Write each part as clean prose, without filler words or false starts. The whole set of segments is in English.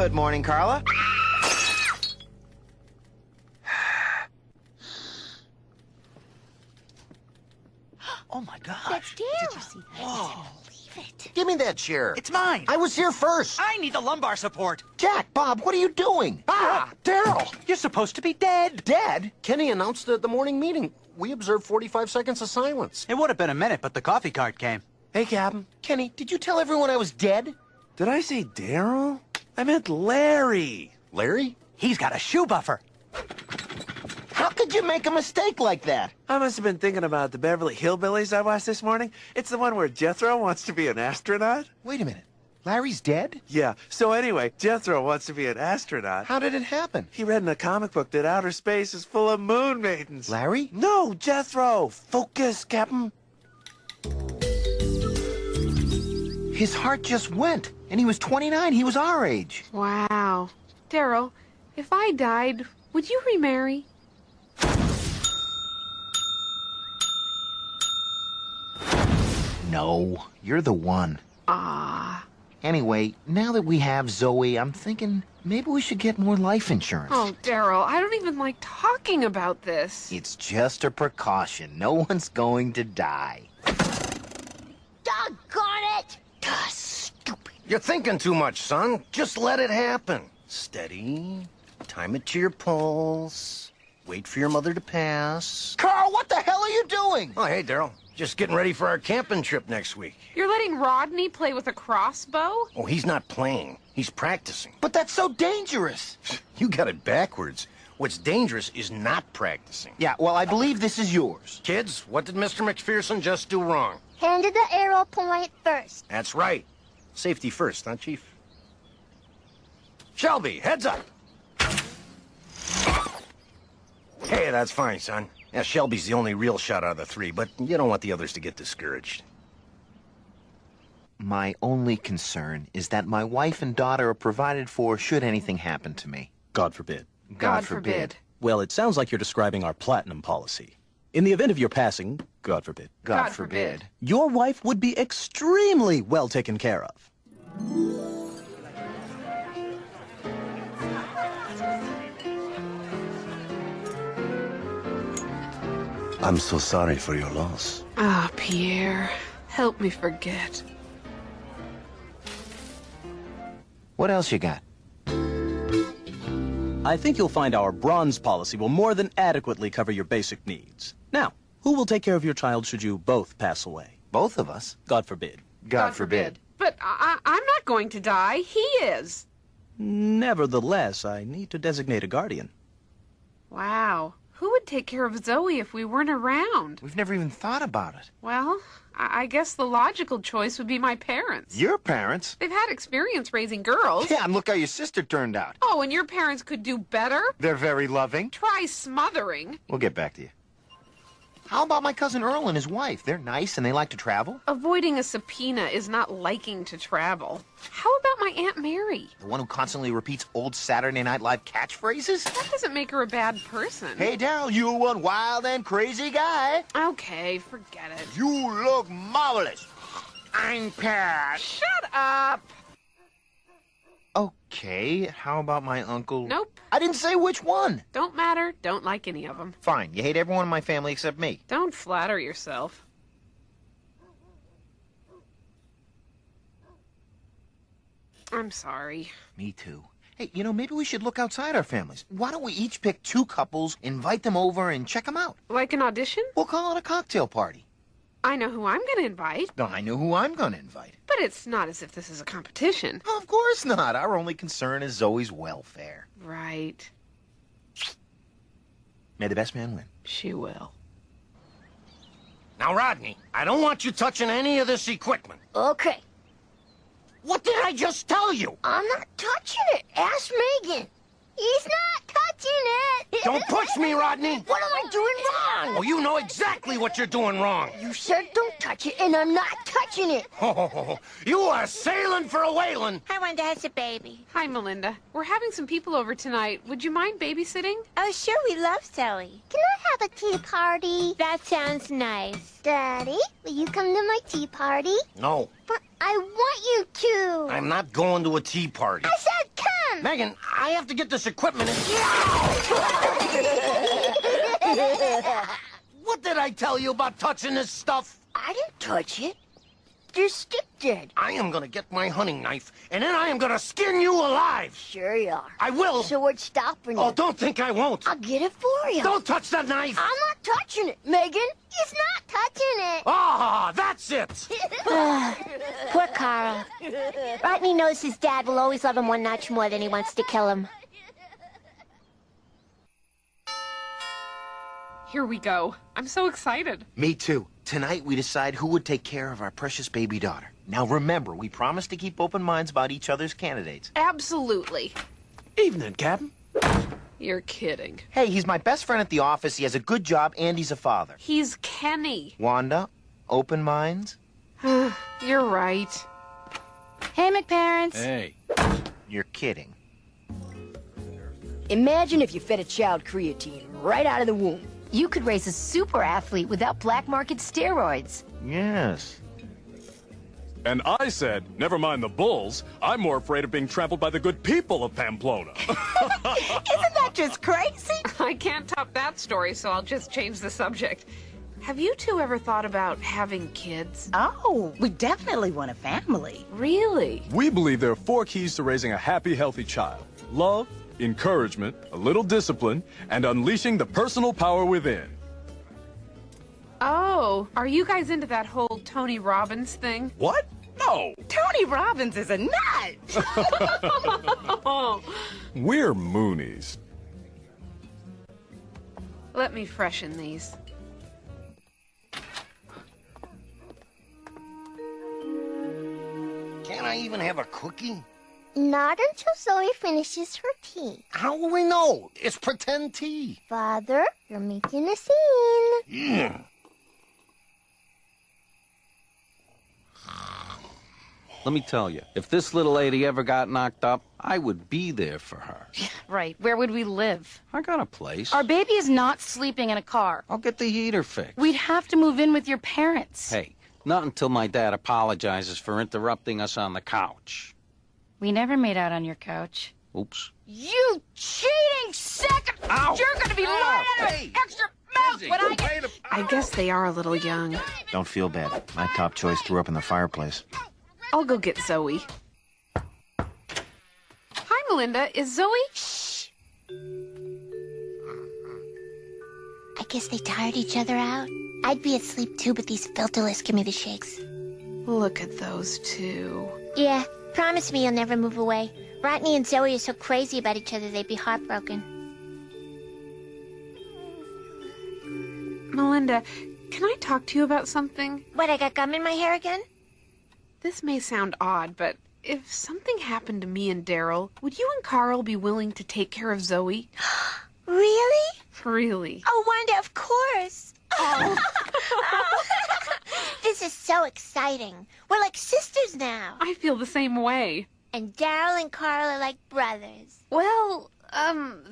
Good morning, Carla. Oh, my God. That's Daryl. Did you see that? Whoa. Believe it. Give me that chair. It's mine. I was here first. I need the lumbar support. Jack, Bob, what are you doing? Ah, Daryl. you're supposed to be dead. Dead? Kenny announced at the morning meeting. We observed 45 seconds of silence. It would have been a minute, but the coffee cart came. Hey, Captain. Kenny, did you tell everyone I was dead? Did I say Daryl? I meant Larry. Larry? He's got a shoe buffer. How could you make a mistake like that? I must have been thinking about the Beverly Hillbillies I watched this morning. It's the one where Jethro wants to be an astronaut. Wait a minute. Larry's dead? Yeah, so anyway, Jethro wants to be an astronaut. How did it happen? He read in a comic book that outer space is full of moon maidens. Larry? No, Jethro! Focus, Captain. His heart just went, and he was 29. He was our age. Wow. Daryl, if I died, would you remarry? No, you're the one. Ah. Anyway, now that we have Zoe, I'm thinking maybe we should get more life insurance. Oh, Daryl, I don't even like talking about this. It's just a precaution. No one's going to die. Doggone it! Stupid. You're thinking too much, son. Just let it happen. Steady. Time it to your pulse. Wait for your mother to pass. Carl, what the hell are you doing? Oh, hey, Daryl. Just getting ready for our camping trip next week. You're letting Rodney play with a crossbow? Oh, he's not playing. He's practicing. But that's so dangerous. You got it backwards. What's dangerous is not practicing. Yeah, well, I believe this is yours. Kids, what did Mr. McPherson just do wrong? Handed the arrow point first. That's right. Safety first, huh, Chief? Shelby, heads up. Hey, that's fine, son. Yeah, Shelby's the only real shot out of the three, but you don't want the others to get discouraged. My only concern is that my wife and daughter are provided for should anything happen to me. God forbid. God forbid. Well, it sounds like you're describing our platinum policy. In the event of your passing, God forbid, God forbid. your wife would be extremely well taken care of. I'm so sorry for your loss. Ah, Pierre. Help me forget. What else you got? I think you'll find our bronze policy will more than adequately cover your basic needs. Now, who will take care of your child should you both pass away? Both of us. God forbid. God forbid. But I'm not going to die. He is. Nevertheless, I need to designate a guardian. Wow. Who would take care of Zoe if we weren't around? We've never even thought about it. Well, I guess the logical choice would be my parents. Your parents? They've had experience raising girls. Yeah, and look how your sister turned out. Oh, and your parents could do better? They're very loving. Try smothering. We'll get back to you. How about my cousin Earl and his wife? They're nice and they like to travel. Avoiding a subpoena is not liking to travel. How about my Aunt Mary? The one who constantly repeats old Saturday Night Live catchphrases? That doesn't make her a bad person. Hey, Daryl, you one wild and crazy guy. Okay, forget it. You look marvelous. I'm Pat. Shut up! Okay, how about my uncle? Nope. I didn't say which one. Don't matter. Don't like any of them. Fine, you hate everyone in my family except me. Don't flatter yourself. I'm sorry. Me too. Hey, you know, maybe we should look outside our families. Why don't we each pick 2 couples, invite them over, and check them out? Like an audition? We'll call it a cocktail party. I know who I'm going to invite. No, I know who I'm going to invite. But it's not as if this is a competition. Of course not. Our only concern is Zoe's welfare. Right. May the best man win. She will. Now, Rodney, I don't want you touching any of this equipment. Okay. What did I just tell you? I'm not touching it. Ask Megan. He's not touching it. Don't push me, Rodney. What am I doing wrong? Oh, you know exactly what you're doing wrong. You said don't touch it, and I'm not touching it. Oh, you are sailing for a whaling. I want to have a baby. Hi, Melinda. We're having some people over tonight. Would you mind babysitting? Oh, sure, we love Zoe. Can I have a tea party? That sounds nice. Daddy, will you come to my tea party? No, But I want you to. I'm not going to a tea party. I said come. him! Megan, I have to get this equipment. What did I tell you about touching this stuff? I didn't touch it. Your stick did. I am gonna get my hunting knife, and then I am gonna skin you alive. Sure you are. I will. So what's stopping you? Oh, don't think I won't. I'll get it for you. Don't touch that knife. I'm not touching it, Megan. He's not touching it. Ah, that's it. Poor Carl. Rodney knows his dad will always love him one notch more than he wants to kill him. Here we go. I'm so excited. Me too. Tonight we decide who would take care of our precious baby daughter. Now remember, we promised to keep open minds about each other's candidates. Absolutely. Evening, Captain. You're kidding. Hey, he's my best friend at the office. He has a good job, and he's a father. He's Kenny. Wanda, open minds? You're right. Hey, McParents. Hey. You're kidding. Imagine if you fed a child creatine right out of the womb. You could raise a super athlete without black market steroids. Yes. And I said, never mind the bulls, I'm more afraid of being trampled by the good people of Pamplona. Isn't that just crazy? I can't top that story, so I'll just change the subject. Have you two ever thought about having kids? Oh, we definitely want a family. Really? We believe there are 4 keys to raising a happy, healthy child. Love, encouragement, a little discipline, and unleashing the personal power within. Oh, are you guys into that whole Tony Robbins thing? What? No! Tony Robbins is a nut. We're Moonies. Let me freshen these. Can't I even have a cookie? Not until Zoe finishes her tea. How will we know? It's pretend tea. Father, you're making a scene. Yeah. Let me tell you, if this little lady ever got knocked up, I would be there for her. Right, where would we live? I got a place. Our baby is not sleeping in a car. I'll get the heater fixed. We'd have to move in with your parents. Hey, not until my dad apologizes for interrupting us on the couch. We never made out on your couch. Oops. You cheating second! Ow! You're gonna be learning an extra mouth when I get... I guess they are a little young. Don't feel bad. My top choice threw up in the fireplace. I'll go get Zoe. Hi, Melinda. Is Zoe? Shh. I guess they tired each other out. I'd be asleep too, but these filterless give me the shakes. Look at those two. Yeah, promise me you'll never move away. Rodney and Zoe are so crazy about each other they'd be heartbroken. Melinda, can I talk to you about something? What, I got gum in my hair again? This may sound odd, but if something happened to me and Daryl, would you and Carl be willing to take care of Zoe? Really? Really? Oh, Wanda, of course. Oh. This is so exciting. We're like sisters now. I feel the same way. And Daryl and Carl are like brothers. Well,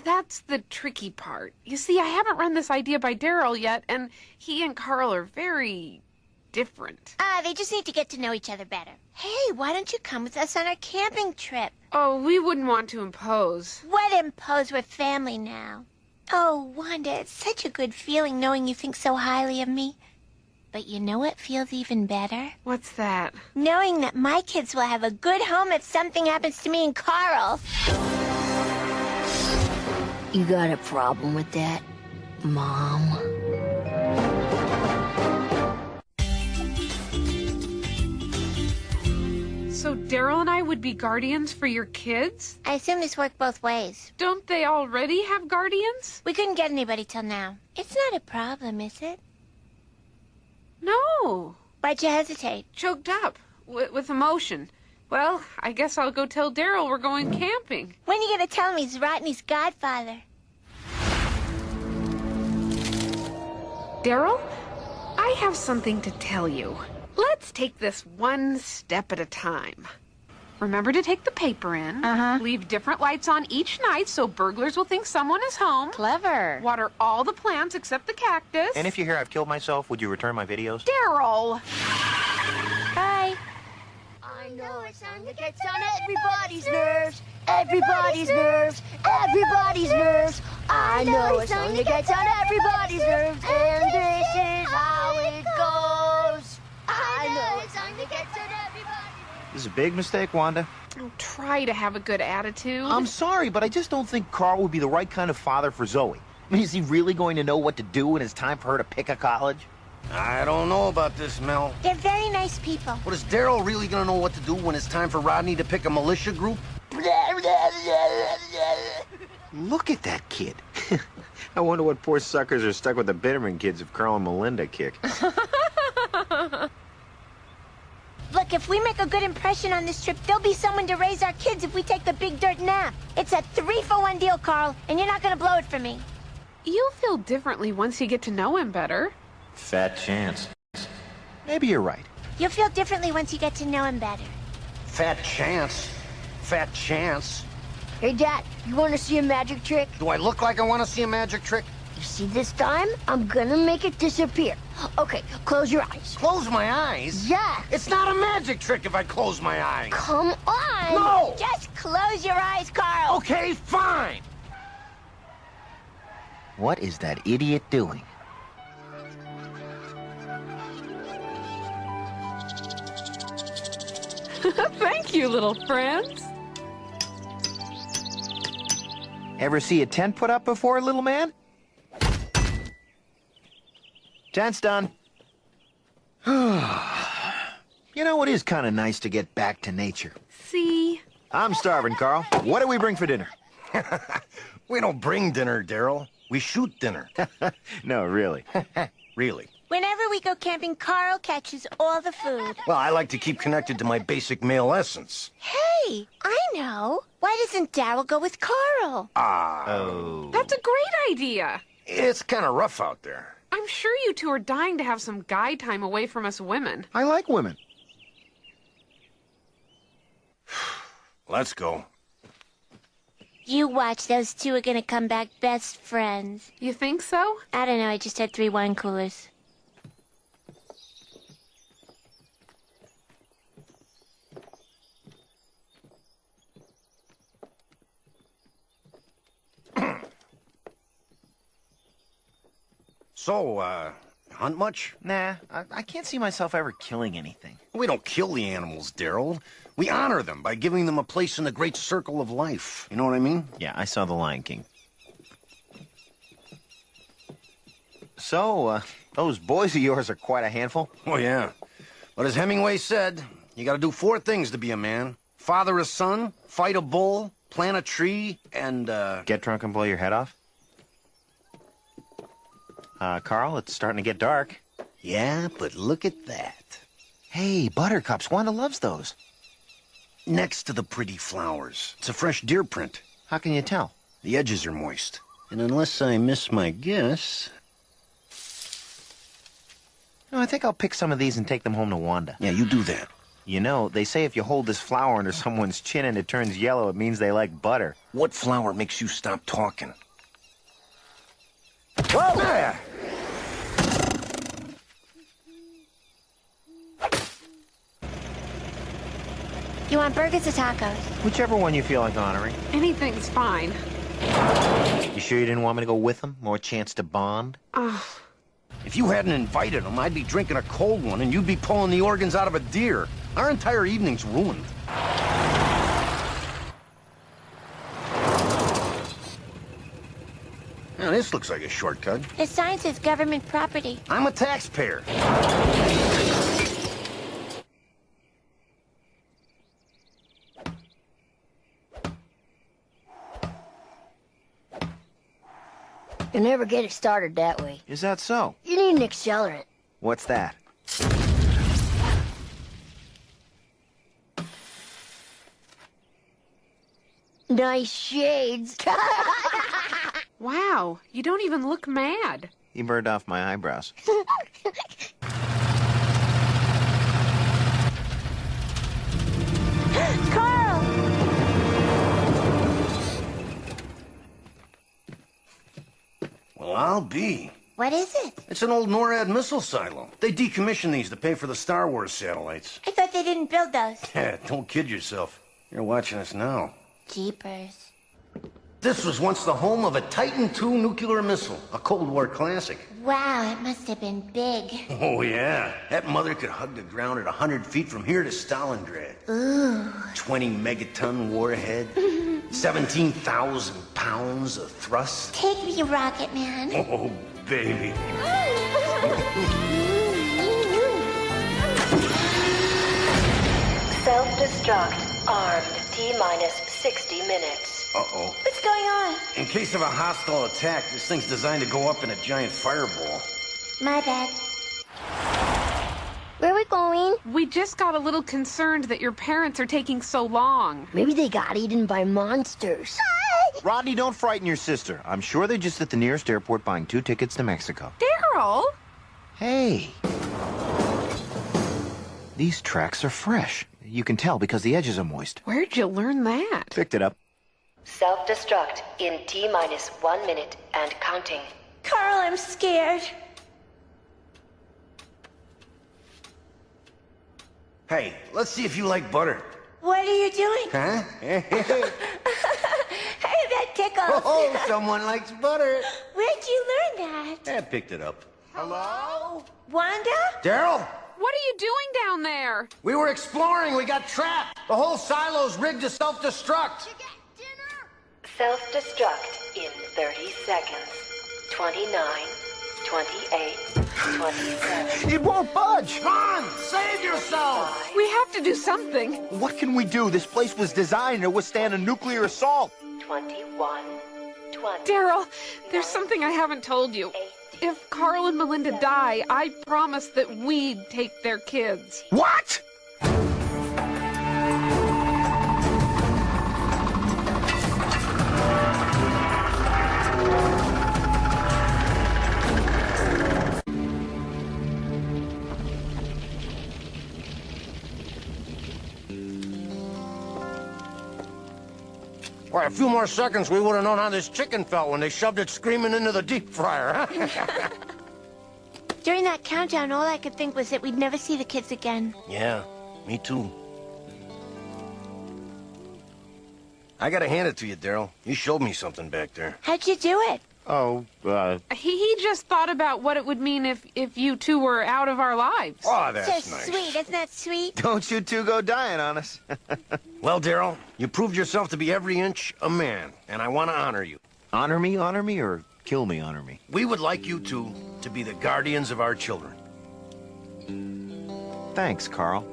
that's the tricky part. You see, I haven't run this idea by Daryl yet, and he and Carl are very different. They just need to get to know each other better. Hey, why don't you come with us on our camping trip? Oh, we wouldn't want to impose. What impose? We're family now. Oh, Wanda, it's such a good feeling knowing you think so highly of me. But you know what feels even better? What's that? Knowing that my kids will have a good home if something happens to me and Carl. You got a problem with that, Mom? So Daryl and I would be guardians for your kids? I assume this worked both ways. Don't they already have guardians? We couldn't get anybody till now. It's not a problem, is it? No. Why'd you hesitate? Choked up with emotion. Well, I guess I'll go tell Daryl we're going camping. When are you gonna tell him he's Rodney's godfather? Daryl, I have something to tell you. Let's take this one step at a time. Remember to take the paper in. Leave different lights on each night so burglars will think someone is home. Clever. Water all the plants except the cactus. And if you hear I've killed myself, would you return my videos? Daryl! Bye. I know it's time to get on everybody's nerves. Everybody's nerves, everybody's nerves. I know a song that gets on everybody's nerves, and this is how it goes. I know a song that gets on everybody's. This is a big mistake, Wanda. Oh, try to have a good attitude. I'm sorry, but I just don't think Carl would be the right kind of father for Zoe. I mean, is he really going to know what to do when it's time for her to pick a college? I don't know about this, Mel. They're very nice people. What, is Daryl really gonna know what to do when it's time for Rodney to pick a militia group? Look at that kid. I wonder what poor suckers are stuck with the Bitterman kids if Carl and Melinda kick. Look, if we make a good impression on this trip, there'll be someone to raise our kids if we take the big dirt nap. It's a 3-for-1 deal, Carl, and you're not gonna blow it for me. You'll feel differently once you get to know him better. Fat chance. Maybe you're right. You'll feel differently once you get to know him better. Fat chance. Fat chance. Hey, Dad, you want to see a magic trick? Do I look like I want to see a magic trick? You see, this time, I'm gonna make it disappear. Okay, close your eyes. Close my eyes? Yeah. It's not a magic trick if I close my eyes. Come on. No! Just close your eyes, Carl. Okay, fine. What is that idiot doing? Thank you, little friends. Ever see a tent put up before, little man? Tent's done. You know, it is kind of nice to get back to nature. See? I'm starving, Carl. What do we bring for dinner? We don't bring dinner, Daryl. We shoot dinner. No, really. Really. Whenever we go camping, Carl catches all the food. Well, I like to keep connected to my basic male essence. Hey, I know. Why doesn't Daryl go with Carl? Oh. That's a great idea. It's kind of rough out there. I'm sure you two are dying to have some guy time away from us women. I like women. Let's go. You watch, those two are gonna come back best friends. You think so? I don't know, I just had 3 wine coolers. So, hunt much? Nah, I can't see myself ever killing anything. We don't kill the animals, Daryl. We honor them by giving them a place in the great circle of life. You know what I mean? Yeah, I saw The Lion King. So, those boys of yours are quite a handful. Oh, yeah. But as Hemingway said, you gotta do 4 things to be a man. Father a son, fight a bull, plant a tree, and, Get drunk and blow your head off? Carl, it's starting to get dark. Yeah, but look at that. Hey, buttercups. Wanda loves those. Next to the pretty flowers, it's a fresh deer print. How can you tell? The edges are moist. And unless I miss my guess... No, I think I'll pick some of these and take them home to Wanda. Yeah, you do that. You know, they say if you hold this flower under someone's chin and it turns yellow, it means they like butter. What flower makes you stop talking? Whoa! Ah! You want burgers or tacos? Whichever one you feel like honoring. Anything's fine. You sure you didn't want me to go with them? More chance to bond? If you hadn't invited them, I'd be drinking a cold one and you'd be pulling the organs out of a deer. Our entire evening's ruined. Now, this looks like a shortcut. The sign says government property. I'm a taxpayer. You never get it started that way. Is that so? You need an accelerant. What's that? Nice shades. Wow, you don't even look mad. He burned off my eyebrows. Carl! Well, I'll be. What is it? It's an old NORAD missile silo. They decommissioned these to pay for the Star Wars satellites. I thought they didn't build those. Yeah, don't kid yourself. You're watching us now. Jeepers. This was once the home of a Titan II nuclear missile, a Cold War classic. Wow, it must have been big. Oh, yeah. That mother could hug the ground at 100 feet from here to Stalingrad. Ooh. 20 megaton warhead, 17,000 pounds of thrust. Take me, Rocket Man. Oh, baby. Self-destruct armed. T-minus 60 minutes. Uh-oh. What's going on? In case of a hostile attack, this thing's designed to go up in a giant fireball. My bad. Where are we going? We just got a little concerned that your parents are taking so long. Maybe they got eaten by monsters. Rodney, don't frighten your sister. I'm sure they're just at the nearest airport buying 2 tickets to Mexico. Daryl! Hey. These tracks are fresh. You can tell because the edges are moist. Where'd you learn that? Picked it up. Self-destruct in T-minus 1 minute and counting. Carl, I'm scared. Hey, let's see if you like butter. What are you doing? Huh? Hey, that tickles. Oh, someone likes butter. Where'd you learn that? I picked it up. Hello? Wanda? Daryl? What are you doing down there? We were exploring. We got trapped. The whole silo's rigged to self-destruct. Self-destruct in 30 seconds. 29, 28, 27. It won't budge. Come on, save yourself. We have to do something. What can we do? This place was designed to withstand a nuclear assault. 21, 20. Daryl, there's something I haven't told you. If Carl and Melinda die, I promise that we'd take their kids. What? Boy, a few more seconds, we would have known how this chicken felt when they shoved it screaming into the deep fryer, huh? During that countdown, all I could think was that we'd never see the kids again. Yeah, me too. I gotta hand it to you, Daryl. You showed me something back there. How'd you do it? Oh, He just thought about what it would mean if you two were out of our lives. Oh, that's So nice. sweet, isn't that sweet? don't you two go dying on us. Well, Daryl, you proved yourself to be every inch a man, and I want to honor you. Honor me, or kill me, honor me. We would like you two to be the guardians of our children. Thanks, Carl.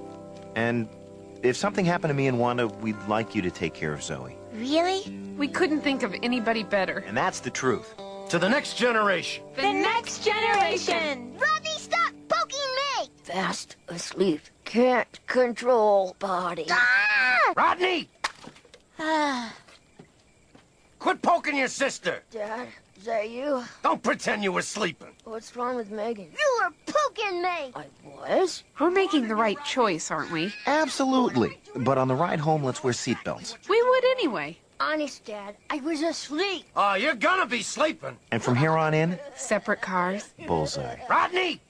And if something happened to me and Wanda, we'd like you to take care of Zoe. Really? We couldn't think of anybody better. And that's the truth. To the next generation. The next generation! Rodney, stop poking me! Fast asleep. Can't control body. Ah! Rodney! Ah. Quit poking your sister! Dad, is that you? Don't pretend you were sleeping. What's wrong with Megan? You were poking me! I was? We're making the right choice, aren't we? Absolutely. But on the ride home, let's wear seatbelts. We would anyway. Honest, Dad, I was asleep. Oh, you're gonna be sleeping. And from here on in, Separate cars. bullseye. Rodney!